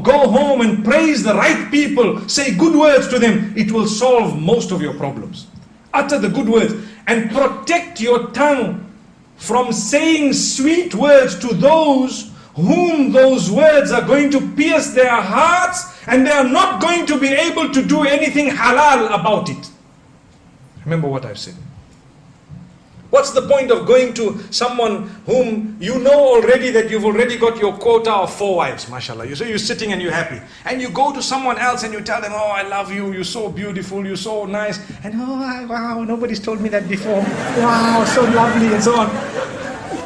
go home and praise the right people, say good words to them, it will solve most of your problems. Utter the good words and protect your tongue from saying sweet words to those whom those words are going to pierce their hearts, and they are not going to be able to do anything halal about it. Remember what I've said. What's the point of going to someone whom you know already that you've already got your quota of 4 wives, mashallah. So you're sitting and you're happy. And you go to someone else and you tell them, oh, I love you, you're so beautiful, you're so nice. And oh, wow, nobody's told me that before. Wow, so lovely, and so on.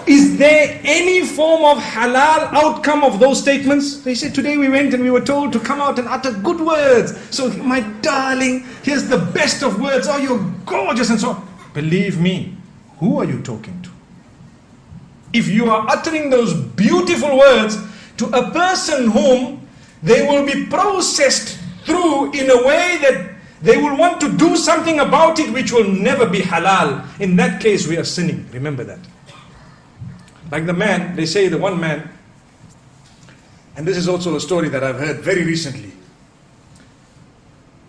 Is there any form of halal outcome of those statements? They said, today we went and we were told to come out and utter good words. So my darling, here's the best of words. Oh, you're gorgeous, and so on. Believe me, who are you talking to? If you are uttering those beautiful words to a person whom they will be processed through in a way that they will want to do something about it which will never be halal, in that case we are sinning. Remember that. Like the man, they say the one man, and this is also a story that I've heard very recently.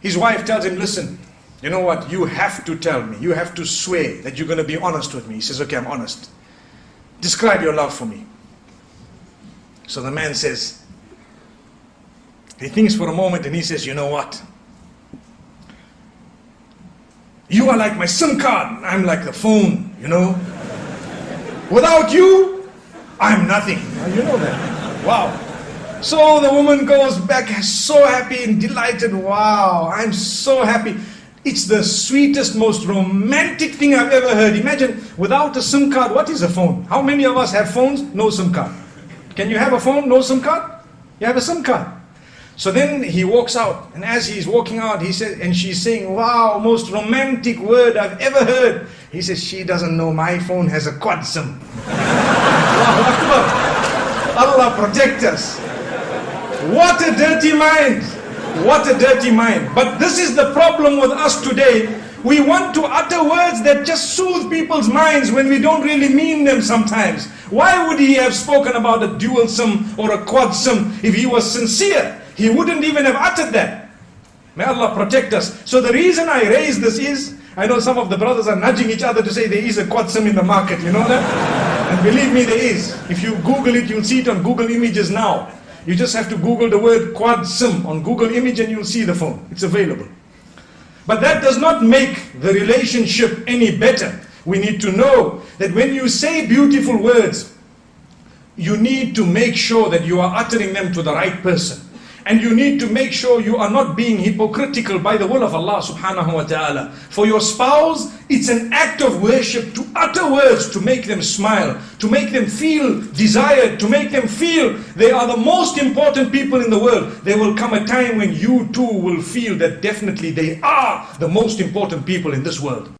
His wife tells him, listen, you know what, you have to tell me, you have to swear that you're going to be honest with me. He says, okay, I'm honest. Describe your love for me. So the man says, he thinks for a moment and he says, you know what? You are like my SIM card, I'm like the phone, you know. Without you, I'm nothing. You know that. Wow. So the woman goes back so happy and delighted. Wow, I'm so happy. It's the sweetest, most romantic thing I've ever heard. Imagine, without a SIM card, what is a phone? How many of us have phones? No SIM card. Can you have a phone, no SIM card? You have a SIM card. So then he walks out, and as he's walking out, he says, and she's saying, wow, most romantic word I've ever heard. He says, she doesn't know my phone has a quad SIM. Allah protect us. What a dirty mind. What a dirty mind. But this is the problem with us today. We want to utter words that just soothe people's minds when we don't really mean them sometimes. Why would he have spoken about a dual SIM or a quad SIM if he was sincere? He wouldn't even have uttered that. May Allah protect us. So the reason I raise this is, I know some of the brothers are nudging each other to say there is a quad SIM in the market, you know that? And believe me, there is. If you Google it, you'll see it on Google Images now. You just have to Google the word quad SIM on Google Image and you'll see the phone. It's available. But that does not make the relationship any better. We need to know that when you say beautiful words, you need to make sure that you are uttering them to the right person. And you need to make sure you are not being hypocritical by the will of Allah subhanahu wa ta'ala. For your spouse, it's an act of worship to utter words to make them smile, to make them feel desired, to make them feel they are the most important people in the world. There will come a time when you too will feel that definitely they are the most important people in this world.